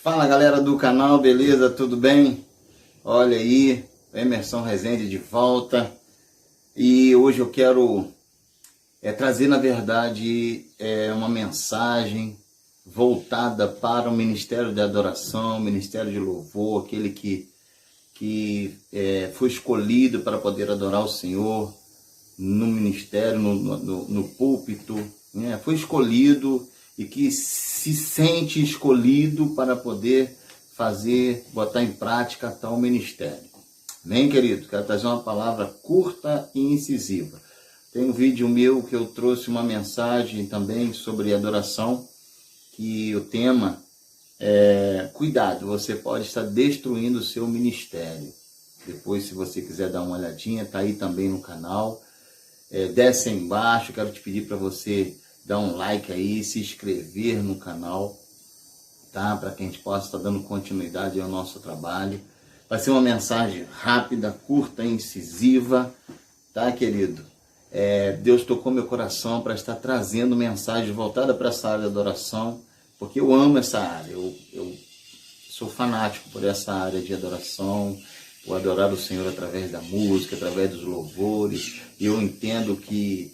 Fala galera do canal, beleza? Tudo bem? Olha aí, Emerson Rezende de volta. E hoje eu quero trazer, na verdade, uma mensagem voltada para o Ministério de Adoração, Ministério de Louvor, aquele que foi escolhido para poder adorar o Senhor no ministério, no púlpito, né? Foi escolhido e que se sente escolhido para poder botar em prática tal ministério. Amém, querido? Quero trazer uma palavra curta e incisiva. Tem um vídeo meu que eu trouxe uma mensagem também sobre adoração, que o tema é: cuidado, você pode estar destruindo o seu ministério. Depois, se você quiser dar uma olhadinha, tá aí também no canal. Desce aí embaixo, quero te pedir para você dar um like aí, se inscrever no canal, tá? Para que a gente possa estar dando continuidade ao nosso trabalho. Vai ser uma mensagem rápida, curta, incisiva, tá, querido? Deus tocou meu coração para estar trazendo mensagem voltada para essa área de adoração, porque eu amo essa área, eu sou fanático por essa área de adoração, por adorar o Senhor através da música, através dos louvores. E eu entendo que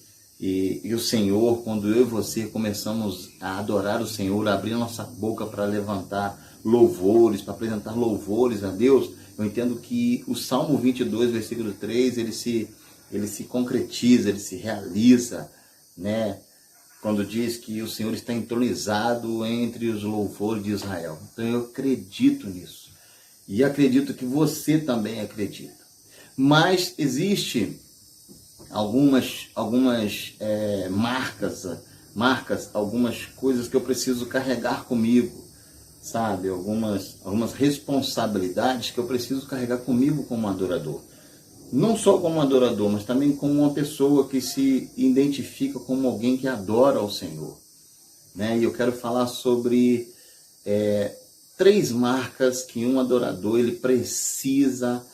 o Senhor, quando eu e você começamos a adorar o Senhor, abrir nossa boca para levantar louvores, para apresentar louvores a Deus, eu entendo que o Salmo 22, versículo 3, ele se concretiza, ele se realiza, né? Quando diz que o Senhor está entronizado entre os louvores de Israel. Então eu acredito nisso. E acredito que você também acredita. Mas existe algumas marcas, algumas coisas que eu preciso carregar comigo, sabe? Algumas responsabilidades que eu preciso carregar comigo como adorador. Não só como adorador, mas também como uma pessoa que se identifica como alguém que adora ao Senhor, né? E eu quero falar sobre 3 marcas que um adorador ele precisa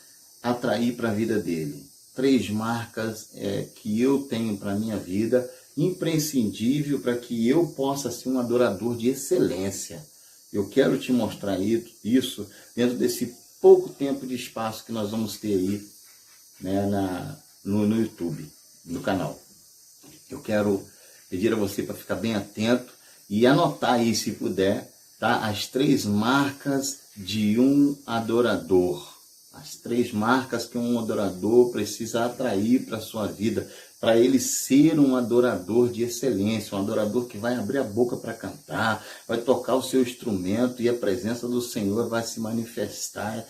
atrair para a vida dele. 3 marcas que eu tenho para a minha vida, imprescindível para que eu possa ser um adorador de excelência. Eu quero te mostrar isso dentro desse pouco tempo de espaço que nós vamos ter aí, né, no YouTube, no canal. Eu quero pedir a você para ficar bem atento e anotar aí, se puder, tá? As 3 marcas de um adorador. As 3 marcas que um adorador precisa atrair para a sua vida, para ele ser um adorador de excelência, um adorador que vai abrir a boca para cantar, vai tocar o seu instrumento e a presença do Senhor vai se manifestar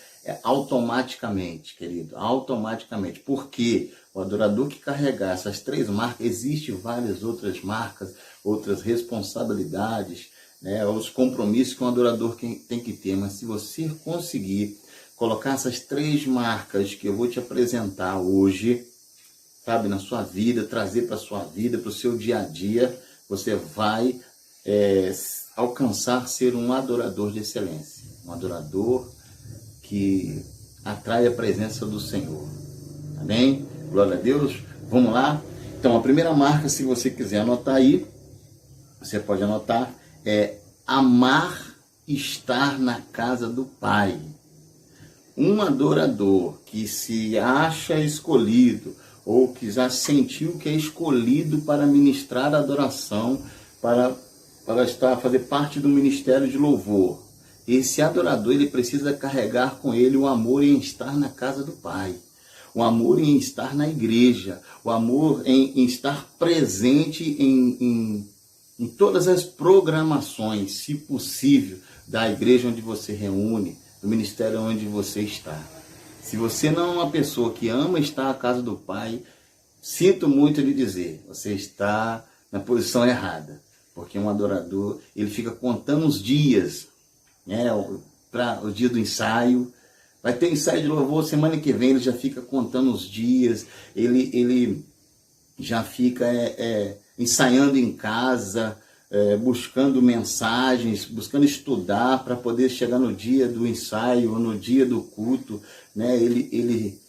automaticamente, querido, automaticamente. Porque o adorador que carregar essas 3 marcas, existem várias outras marcas, outras responsabilidades, né, os compromissos que um adorador tem que ter, mas se você conseguir colocar essas 3 marcas que eu vou te apresentar hoje, sabe, na sua vida, trazer para a sua vida, para o seu dia a dia, você vai alcançar ser um adorador de excelência, um adorador que atrai a presença do Senhor. Amém? Glória a Deus. Vamos lá? Então, a primeira marca, se você quiser anotar aí, você pode anotar, amar estar na casa do Pai. Um adorador que se acha escolhido, ou que já sentiu que é escolhido para ministrar a adoração, para fazer parte do ministério de louvor. Esse adorador, ele precisa carregar com ele o amor em estar na casa do Pai, o amor em estar na igreja, o amor em estar presente em todas as programações, se possível, da igreja onde você reúne, do ministério onde você está. Se você não é uma pessoa que ama estar na casa do Pai, sinto muito lhe dizer, você está na posição errada. Porque um adorador, ele fica contando os dias, né, para o dia do ensaio. Vai ter ensaio de louvor semana que vem, ele já fica contando os dias, ele já fica ensaiando em casa, buscando mensagens, buscando estudar para poder chegar no dia do ensaio ou no dia do culto, né? Ele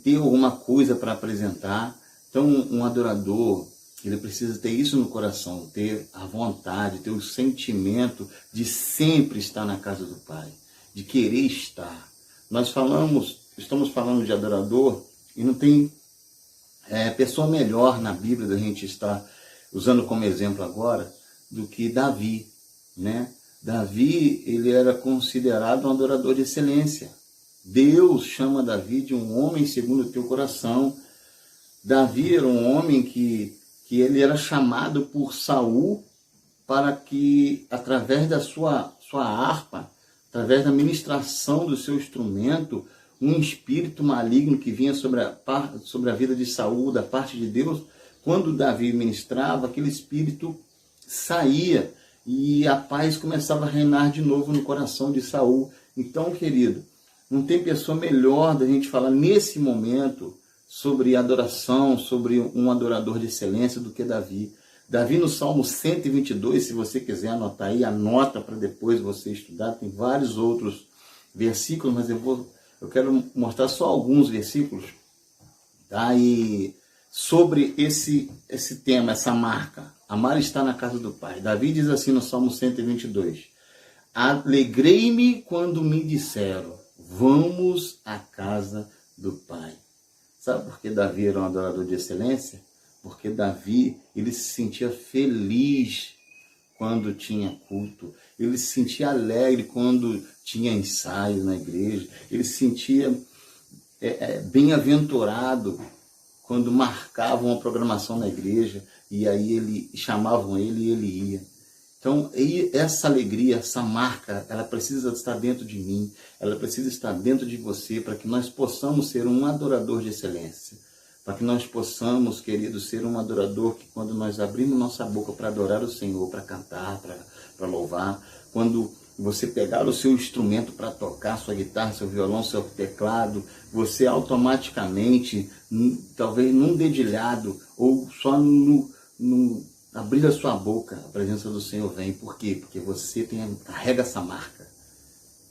ter alguma coisa para apresentar. Então, um adorador, Ele precisa ter isso no coração, ter a vontade, ter o sentimento de sempre estar na casa do Pai, de querer estar. Estamos falando de adorador e não tem pessoa melhor na Bíblia da gente estar usando como exemplo agora do que Davi, né? Davi, ele era considerado um adorador de excelência. Deus chama Davi de um homem segundo o teu coração. Davi era um homem que ele era chamado por Saul para que, através da sua harpa, através da ministração do seu instrumento, um espírito maligno que vinha sobre a vida de Saul, da parte de Deus, quando Davi ministrava, aquele espírito saía e a paz começava a reinar de novo no coração de Saul. Então, querido, não tem pessoa melhor da gente falar nesse momento sobre adoração, sobre um adorador de excelência do que Davi. Davi no Salmo 122, se você quiser anotar aí, anota para depois você estudar, tem vários outros versículos, mas eu quero mostrar só alguns versículos, tá? E sobre esse tema, essa marca, amar está na casa do Pai. Davi diz assim no Salmo 122, alegrei-me quando me disseram, vamos à casa do Pai. Sabe por que Davi era um adorador de excelência? Porque Davi, ele se sentia feliz quando tinha culto. Ele se sentia alegre quando tinha ensaio na igreja. Ele se sentia bem-aventurado quando marcavam uma programação na igreja. E aí chamavam ele e ele ia. Então, essa alegria, essa marca, ela precisa estar dentro de mim, ela precisa estar dentro de você, para que nós possamos ser um adorador de excelência. Para que nós possamos, queridos, ser um adorador que quando nós abrimos nossa boca para adorar o Senhor, para cantar, para louvar, quando você pegar o seu instrumento para tocar, sua guitarra, seu violão, seu teclado, você automaticamente, talvez num dedilhado, ou só abrir a sua boca, a presença do Senhor vem. Por quê? Porque você carrega essa marca.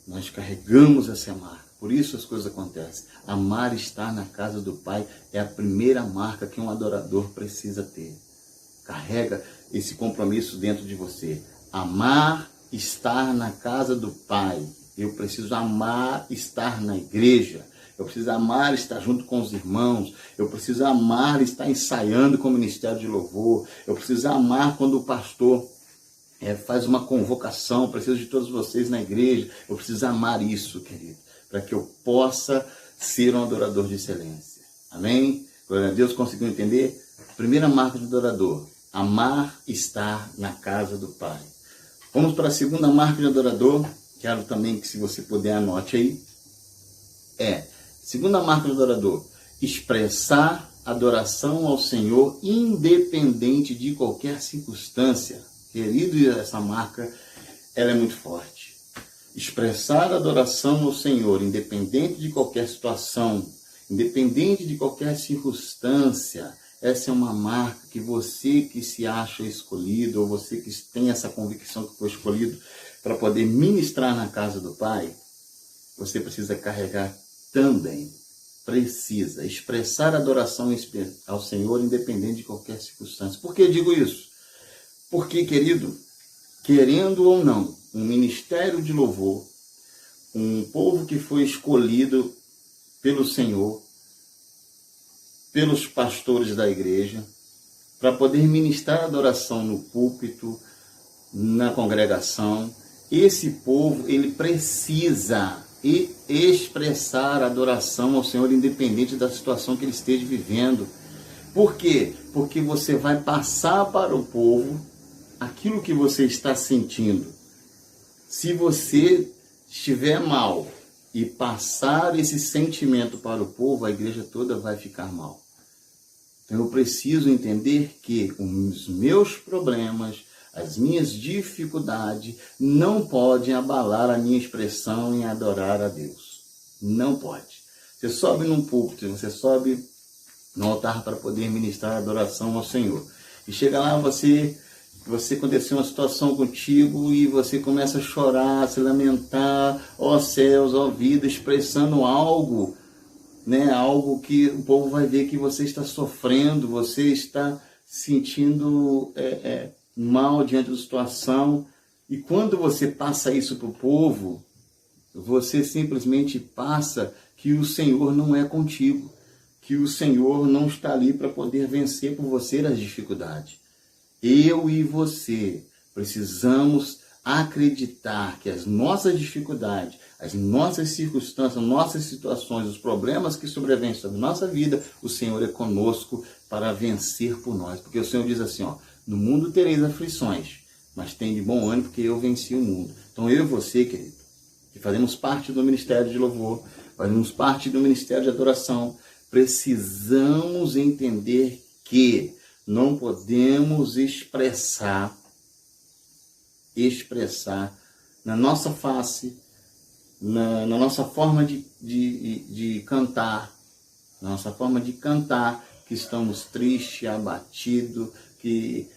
Nós carregamos essa marca. Por isso as coisas acontecem. Amar estar na casa do Pai é a primeira marca que um adorador precisa ter. Carrega esse compromisso dentro de você. Amar estar na casa do Pai. Eu preciso amar estar na igreja. Eu preciso amar estar junto com os irmãos. Eu preciso amar estar ensaiando com o ministério de louvor. Eu preciso amar quando o pastor faz uma convocação. Eu preciso de todos vocês na igreja. Eu preciso amar isso, querido, para que eu possa ser um adorador de excelência. Amém? Glória a Deus, conseguiu entender? Primeira marca do adorador. Amar estar na casa do Pai. Vamos para a segunda marca de adorador. Quero também que, se você puder, anote aí. Segunda marca do adorador, expressar adoração ao Senhor independente de qualquer circunstância. Querido, essa marca, ela é muito forte. Expressar adoração ao Senhor independente de qualquer situação, independente de qualquer circunstância. Essa é uma marca que você que se acha escolhido, ou você que tem essa convicção que foi escolhido para poder ministrar na casa do Pai, você precisa carregar também. Precisa expressar adoração ao Senhor independente de qualquer circunstância. Por que eu digo isso? Porque, querido, querendo ou não, um ministério de louvor, um povo que foi escolhido pelo Senhor, pelos pastores da igreja, para poder ministrar adoração no púlpito, na congregação, esse povo, ele precisa expressar adoração ao Senhor independente da situação que ele esteja vivendo. Por quê? Porque você vai passar para o povo aquilo que você está sentindo. Se você estiver mal e passar esse sentimento para o povo, a igreja toda vai ficar mal. Então eu preciso entender que os meus problemas, as minhas dificuldades não podem abalar a minha expressão em adorar a Deus. Não pode. Você sobe num púlpito, você sobe no altar para poder ministrar adoração ao Senhor. E chega lá, você aconteceu uma situação contigo e você começa a chorar, a se lamentar, ó céus, ó vida, expressando algo, né? Algo que o povo vai ver que você está sofrendo, você está sentindo mal diante da situação. E quando você passa isso para o povo, você simplesmente passa que o Senhor não é contigo, que o Senhor não está ali para poder vencer por você as dificuldades. Eu e você precisamos acreditar que as nossas dificuldades, as nossas circunstâncias, nossas situações, os problemas que sobrevêm sobre nossa vida, o Senhor é conosco para vencer por nós. Porque o Senhor diz assim, ó, no mundo tereis aflições, mas tem de bom ânimo porque eu venci o mundo. Então eu e você, querido, que fazemos parte do ministério de louvor, fazemos parte do ministério de adoração, precisamos entender que não podemos expressar na nossa face, na nossa forma de cantar, na nossa forma de cantar, que estamos tristes, abatidos, que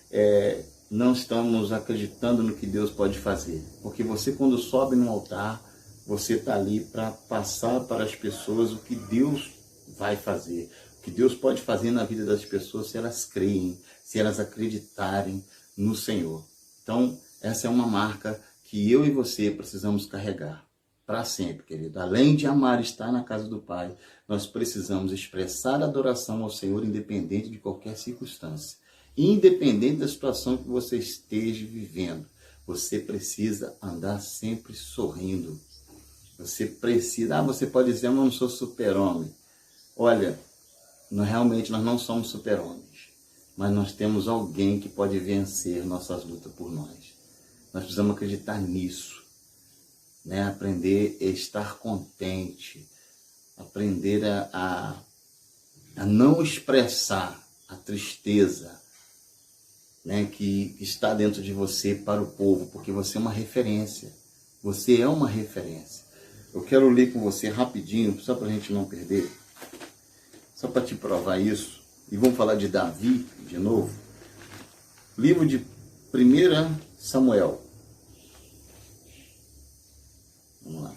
não estamos acreditando no que Deus pode fazer. Porque você, quando sobe no altar, você está ali para passar para as pessoas o que Deus vai fazer, o que Deus pode fazer na vida das pessoas se elas creem, se elas acreditarem no Senhor. Então, essa é uma marca que eu e você precisamos carregar para sempre, querido. Além de amar estar na casa do Pai, nós precisamos expressar adoração ao Senhor independente de qualquer circunstância. Independente da situação que você esteja vivendo, você precisa andar sempre sorrindo. Você precisa... você pode dizer, eu não sou super-homem. Olha, realmente nós não somos super-homens, mas nós temos alguém que pode vencer nossas lutas por nós. Nós precisamos acreditar nisso, né? Aprender a estar contente, aprender a não expressar a tristeza, né, que está dentro de você para o povo, porque você é uma referência. Você é uma referência. Eu quero ler com você rapidinho, só para a gente não perder, só para te provar isso. E vamos falar de Davi de novo. Livro de 1 Samuel. Vamos lá.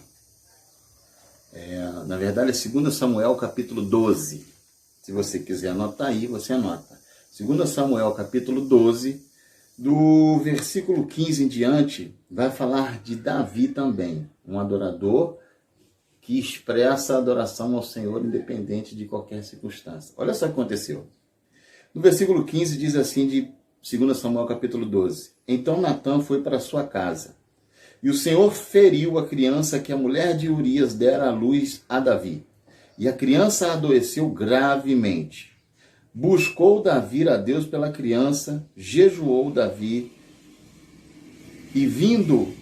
Na verdade é 2 Samuel capítulo 12. Se você quiser anotar aí, você anota. 2 Samuel capítulo 12, do versículo 15 em diante, vai falar de Davi também, um adorador que expressa a adoração ao Senhor independente de qualquer circunstância. Olha só o que aconteceu. No versículo 15 diz assim de 2 Samuel capítulo 12. Então Natã foi para sua casa, e o Senhor feriu a criança que a mulher de Urias dera à luz a Davi. E a criança adoeceu gravemente. Buscou Davi a Deus pela criança, jejuou Davi, e vindo,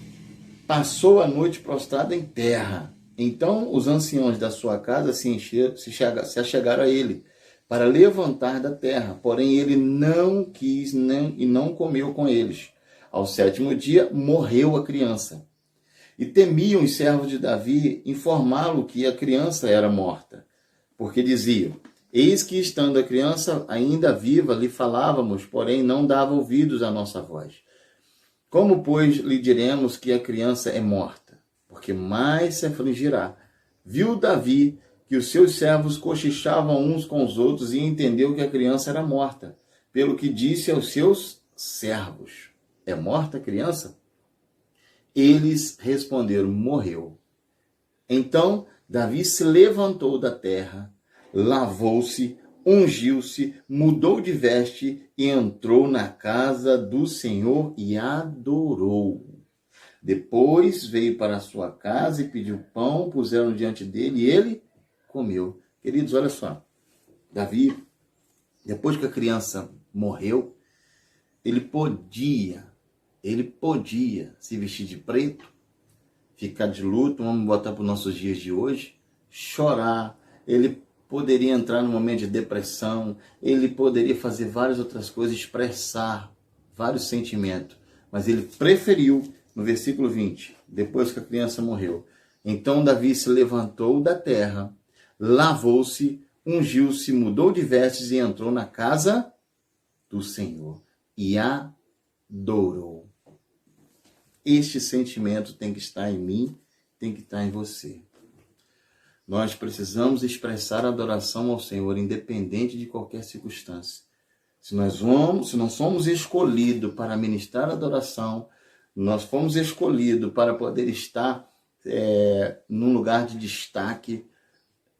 passou a noite prostrado em terra. Então os anciãos da sua casa se achegaram a ele, para levantar da terra. Porém ele não quis e não comeu com eles. Ao 7º dia morreu a criança. E temiam os servos de Davi informá-lo que a criança era morta. Porque diziam, eis que estando a criança ainda viva, lhe falávamos, porém não dava ouvidos à nossa voz. Como, pois, lhe diremos que a criança é morta? Porque mais se afligirá. Viu Davi que os seus servos cochichavam uns com os outros e entendeu que a criança era morta, pelo que disse aos seus servos, é morta a criança? Eles responderam, morreu. Então Davi se levantou da terra, lavou-se, ungiu-se, mudou de veste e entrou na casa do Senhor e adorou. Depois veio para a sua casa e pediu pão, puseram diante dele e ele comeu. Queridos, olha só. Davi, depois que a criança morreu, ele podia se vestir de preto, ficar de luto, vamos botar para os nossos dias de hoje, chorar, ele poderia entrar num momento de depressão, ele poderia fazer várias outras coisas, expressar vários sentimentos, mas ele preferiu, no versículo 20, depois que a criança morreu, então Davi se levantou da terra, lavou-se, ungiu-se, mudou de vestes e entrou na casa do Senhor e adorou. Este sentimento tem que estar em mim, tem que estar em você. Nós precisamos expressar adoração ao Senhor, independente de qualquer circunstância. Se nós somos escolhidos para ministrar adoração, nós fomos escolhidos para poder estar num lugar de destaque,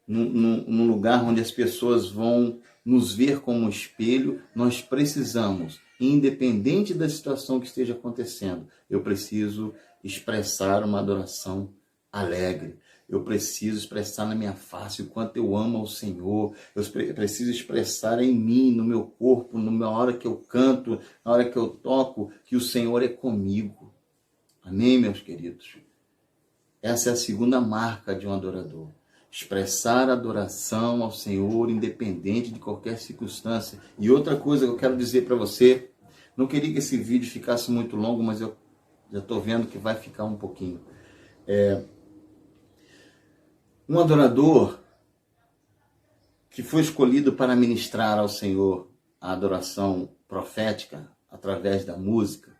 num lugar onde as pessoas vão nos ver como espelho, nós precisamos, independente da situação que esteja acontecendo, eu preciso expressar uma adoração alegre. Eu preciso expressar na minha face o quanto eu amo ao Senhor. Eu preciso expressar em mim, no meu corpo, na hora que eu canto, na hora que eu toco, que o Senhor é comigo. Amém, meus queridos? Essa é a segunda marca de um adorador. Expressar adoração ao Senhor, independente de qualquer circunstância. E outra coisa que eu quero dizer para você, não queria que esse vídeo ficasse muito longo, mas eu já estou vendo que vai ficar um pouquinho. Um adorador que foi escolhido para ministrar ao Senhor a adoração profética através da música,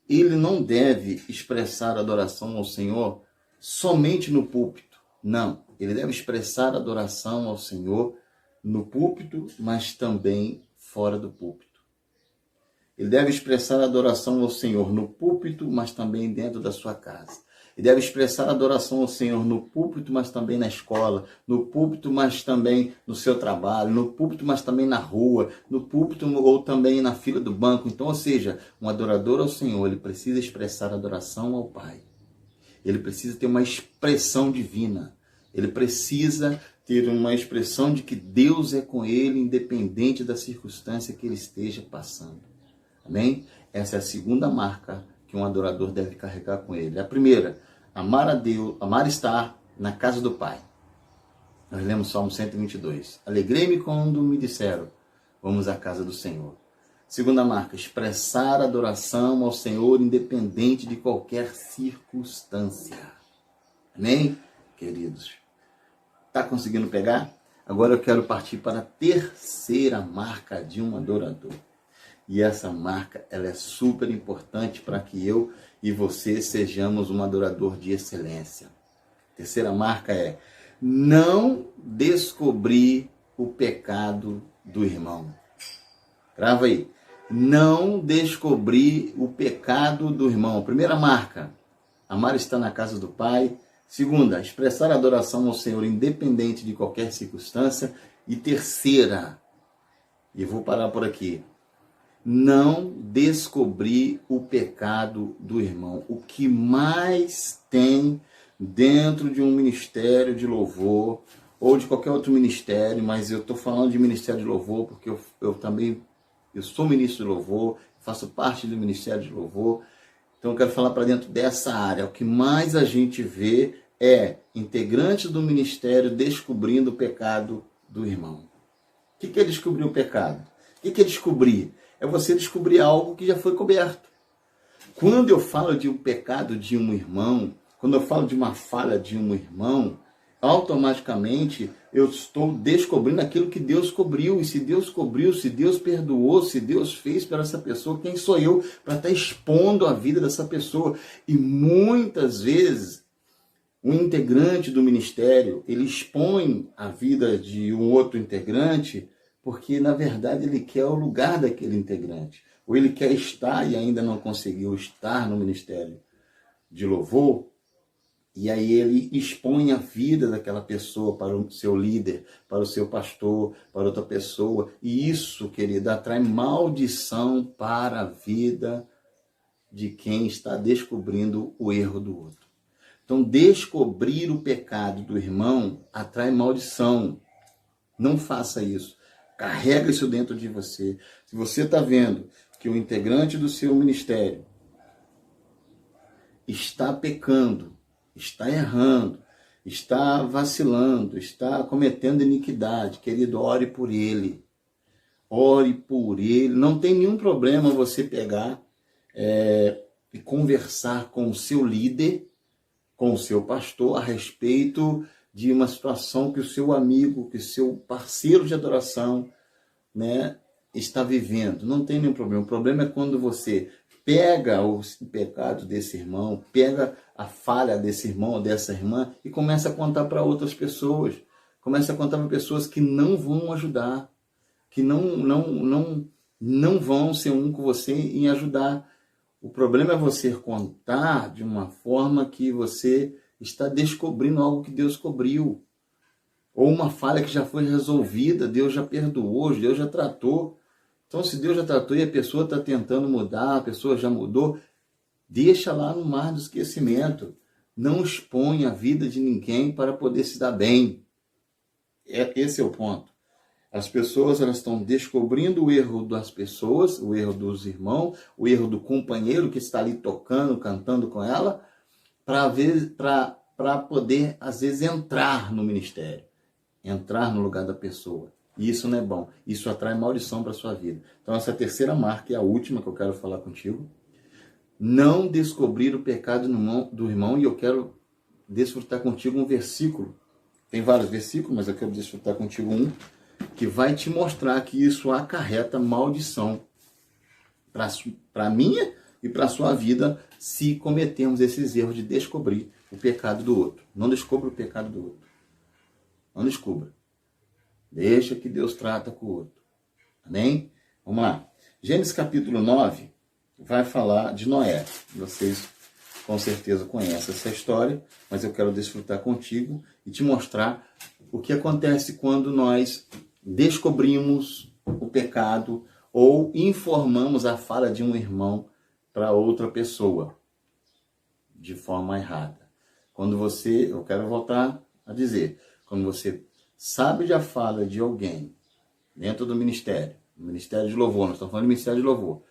ele não deve expressar adoração ao Senhor somente no púlpito. Não, ele deve expressar adoração ao Senhor no púlpito, mas também fora do púlpito. Ele deve expressar adoração ao Senhor no púlpito, mas também dentro da sua casa. Ele deve expressar adoração ao Senhor no púlpito, mas também na escola, no púlpito, mas também no seu trabalho, no púlpito, mas também na rua, no púlpito ou também na fila do banco. Então, ou seja, um adorador ao Senhor, ele precisa expressar adoração ao Pai. Ele precisa ter uma expressão divina. Ele precisa ter uma expressão de que Deus é com ele, independente da circunstância que ele esteja passando. Amém? Essa é a segunda marca que um adorador deve carregar com ele. A primeira, amar a Deus, amar estar na casa do Pai. Nós lemos Salmo 122. Alegrei-me quando me disseram, vamos à casa do Senhor. Segunda marca, expressar adoração ao Senhor independente de qualquer circunstância. Amém, queridos? Está conseguindo pegar? Agora eu quero partir para a terceira marca de um adorador. E essa marca, ela é super importante para que eu e você sejamos um adorador de excelência. A terceira marca é não descobrir o pecado do irmão. Grava aí. Não descobrir o pecado do irmão. Primeira marca, amar estar na casa do Pai. Segunda, expressar adoração ao Senhor independente de qualquer circunstância. E terceira, e vou parar por aqui, não descobrir o pecado do irmão. O que mais tem dentro de um ministério de louvor, ou de qualquer outro ministério, mas eu estou falando de ministério de louvor porque eu sou ministro de louvor, faço parte do ministério de louvor, então eu quero falar para dentro dessa área. O que mais a gente vê é integrantes do ministério descobrindo o pecado do irmão. O que é descobrir o pecado? O que é descobrir? É você descobrir algo que já foi coberto. Quando eu falo de um pecado de um irmão, quando eu falo de uma falha de um irmão, automaticamente eu estou descobrindo aquilo que Deus cobriu. E se Deus cobriu, se Deus perdoou, se Deus fez para essa pessoa, quem sou eu para estar expondo a vida dessa pessoa? E muitas vezes um integrante do ministério, ele expõe a vida de um outro integrante porque, na verdade, ele quer o lugar daquele integrante. Ou ele quer estar e ainda não conseguiu estar no ministério de louvor. E aí ele expõe a vida daquela pessoa para o seu líder, para o seu pastor, para outra pessoa. E isso, querida, atrai maldição para a vida de quem está descobrindo o erro do outro. Então, descobrir o pecado do irmão atrai maldição. Não faça isso. Carrega isso dentro de você. Se você está vendo que o integrante do seu ministério está pecando, está errando, está vacilando, está cometendo iniquidade, querido, ore por ele. Ore por ele. Não tem nenhum problema você pegar e conversar com o seu líder, com o seu pastor, a respeito de uma situação que o seu amigo, que o seu parceiro de adoração, né, está vivendo. Não tem nenhum problema. O problema é quando você pega o pecado desse irmão, pega a falha desse irmão ou dessa irmã e começa a contar para outras pessoas. Começa a contar para pessoas que não vão ajudar, que não não vão ser um com você em ajudar. O problema é você contar de uma forma que você está descobrindo algo que Deus cobriu. Ou uma falha que já foi resolvida, Deus já perdoou, Deus já tratou. Então, se Deus já tratou e a pessoa está tentando mudar, a pessoa já mudou, deixa lá no mar do esquecimento. Não expõe a vida de ninguém para poder se dar bem. Esse é o ponto. As pessoas elas estão descobrindo o erro das pessoas, o erro dos irmãos, o erro do companheiro que está ali tocando, cantando com ela, para poder, às vezes, entrar no ministério, entrar no lugar da pessoa. E isso não é bom. Isso atrai maldição para a sua vida. Então, essa terceira marca é a última que eu quero falar contigo. Não descobrir o pecado do irmão, e eu quero desfrutar contigo um versículo. Tem vários versículos, mas eu quero desfrutar contigo um que vai te mostrar que isso acarreta maldição para a minha e para a sua vida se cometemos esses erros de descobrir o pecado do outro. Não descubra o pecado do outro. Não descubra. Deixa que Deus trata com o outro. Amém? Vamos lá. Gênesis capítulo 9 vai falar de Noé. Vocês com certeza conhecem essa história, mas eu quero desfrutar contigo e te mostrar o que acontece quando nós descobrimos o pecado ou informamos a falha de um irmão para outra pessoa de forma errada. Eu quero voltar a dizer, quando você sabe da falha de alguém dentro do ministério de louvor, nós estamos falando de ministério de louvor,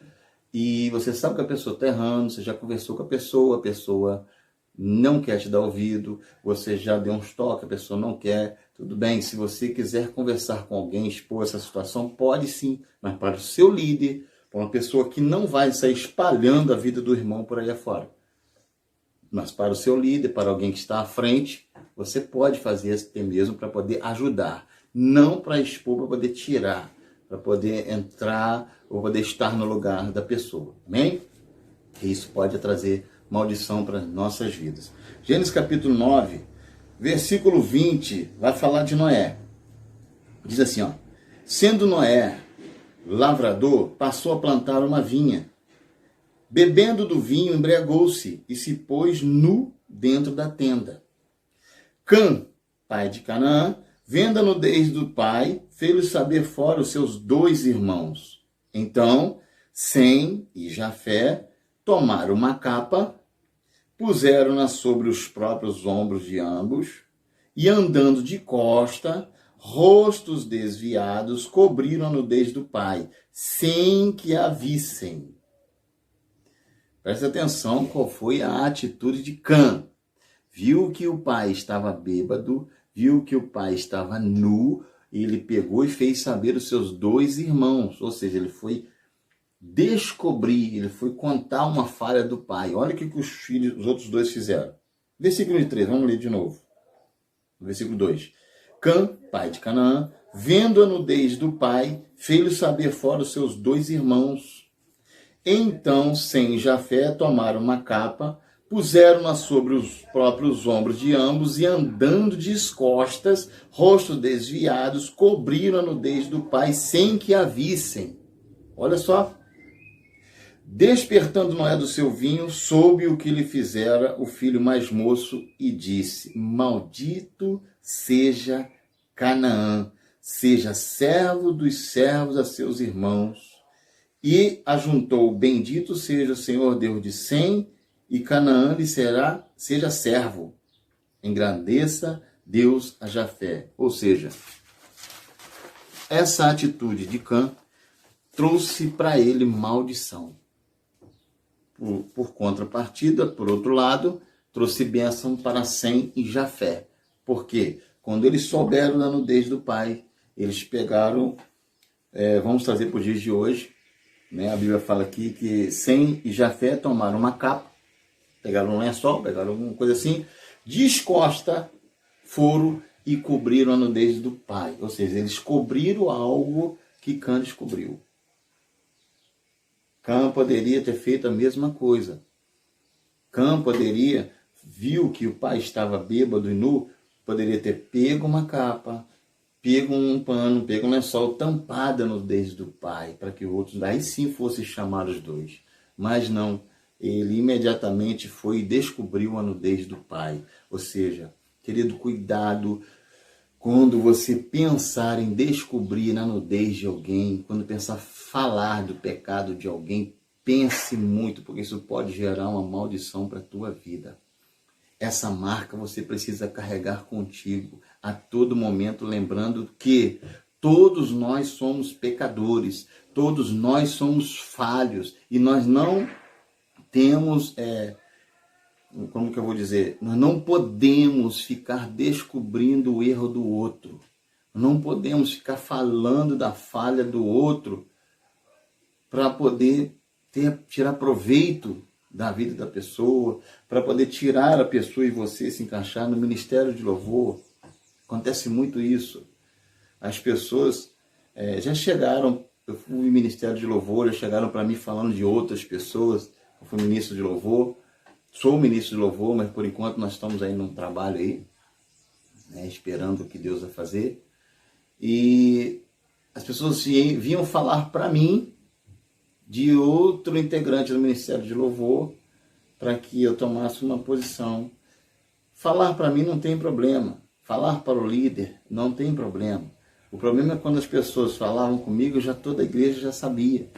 e você sabe que a pessoa está errando, você já conversou com a pessoa não quer te dar ouvido, você já deu uns toques, a pessoa não quer, tudo bem, se você quiser conversar com alguém, expor essa situação, pode sim, mas para o seu líder, para uma pessoa que não vai sair espalhando a vida do irmão por aí afora. Mas para o seu líder, para alguém que está à frente, você pode fazer até mesmo para poder ajudar, não para expor, para poder tirar, para poder entrar ou poder estar no lugar da pessoa. Amém? E isso pode trazer maldição para nossas vidas. Gênesis capítulo 9, versículo 20, vai falar de Noé. Diz assim, ó: sendo Noé lavrador, passou a plantar uma vinha. Bebendo do vinho, embriagou-se e se pôs nu dentro da tenda. Cã, pai de Canaã, vendo a nudez do pai, fez-lhe saber fora os seus 2 irmãos. Então, Sem e Jafé tomaram uma capa, puseram-na sobre os próprios ombros de ambos, e andando de costa, rostos desviados, cobriram a nudez do pai, sem que a vissem. Presta atenção qual foi a atitude de Cã. Viu que o pai estava bêbado, viu que o pai estava nu, e ele pegou e fez saber os seus 2 irmãos. Ou seja, ele foi descobrir, ele foi contar uma falha do pai. Olha o que os outros 2 fizeram. Versículo 3, vamos ler de novo. Versículo 2. Cã, pai de Canaã, vendo a nudez do pai, fez-lhe saber fora os seus 2 irmãos. Então, Sem e Jafé tomaram uma capa, puseram-na sobre os próprios ombros de ambos e, andando de costas, rostos desviados, cobriram a nudez do pai sem que a vissem. Olha só. Despertando Noé do seu vinho, soube o que lhe fizera o filho mais moço e disse: maldito seja Canaã, seja servo dos servos a seus irmãos. E ajuntou: bendito seja o Senhor Deus de Sem, e Canaã lhe seja servo. Engrandeça Deus a Jafé. Ou seja, essa atitude de Cã trouxe para ele maldição. Por contrapartida, por outro lado, trouxe bênção para Sem e Jafé. Porque quando eles souberam da nudez do pai, eles pegaram, vamos trazer para os dias de hoje, né? A Bíblia fala aqui que Sem e Jafé tomaram uma capa, pegaram um lençol, pegaram alguma coisa assim, descosta, foram e cobriram a nudez do pai. Ou seja, eles cobriram algo que Cã descobriu. Cã poderia ter feito a mesma coisa. Cã viu que o pai estava bêbado e nu, poderia ter pego uma capa, pega um pano, pega um lençol, tampada a nudez do pai, para que outros, daí sim fosse chamar os dois. Mas não, ele imediatamente foi e descobriu a nudez do pai. Ou seja, querido, cuidado quando você pensar em descobrir a nudez de alguém, quando pensar falar do pecado de alguém, pense muito, porque isso pode gerar uma maldição para a tua vida. Essa marca você precisa carregar contigo a todo momento, lembrando que todos nós somos pecadores, todos nós somos falhos e nós não temos, como que eu vou dizer, nós não podemos ficar descobrindo o erro do outro, não podemos ficar falando da falha do outro para poder tirar proveito da vida da pessoa, para poder tirar a pessoa e você se encaixar no ministério de louvor. Acontece muito isso. As pessoas já chegaram, eu fui no ministério de louvor, já chegaram para mim falando de outras pessoas. Eu fui ministro de louvor, sou ministro de louvor, mas por enquanto nós estamos aí num trabalho aí, né, esperando o que Deus vai fazer. E as pessoas vinham falar para mim de outro integrante do Ministério de Louvor para que eu tomasse uma posição. Falar para mim não tem problema. Falar para o líder não tem problema. O problema é quando as pessoas falavam comigo, toda a igreja já sabia.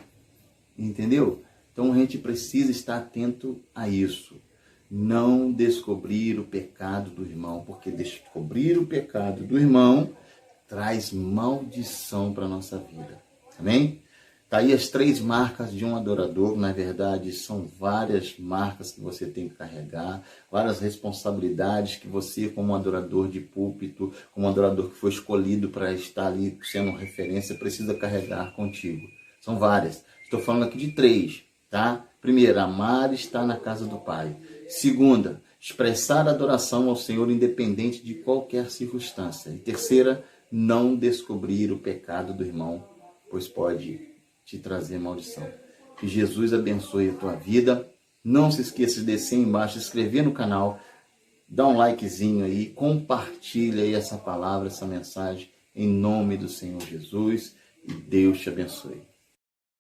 Entendeu? Então a gente precisa estar atento a isso. Não descobrir o pecado do irmão, porque descobrir o pecado do irmão traz maldição para a nossa vida. Amém? Tá aí as 3 marcas de um adorador. Na verdade, são várias marcas que você tem que carregar, várias responsabilidades que você, como adorador de púlpito, como adorador que foi escolhido para estar ali sendo referência, precisa carregar contigo. São várias. Estou falando aqui de 3, tá? Primeira, amar estar na casa do Pai. Segunda, expressar adoração ao Senhor independente de qualquer circunstância. E terceira, não descobrir o pecado do irmão, pois pode te trazer maldição. Que Jesus abençoe a tua vida. Não se esqueça de descer aí embaixo, se inscrever no canal, dá um likezinho aí, compartilha aí essa palavra, essa mensagem, em nome do Senhor Jesus, e Deus te abençoe.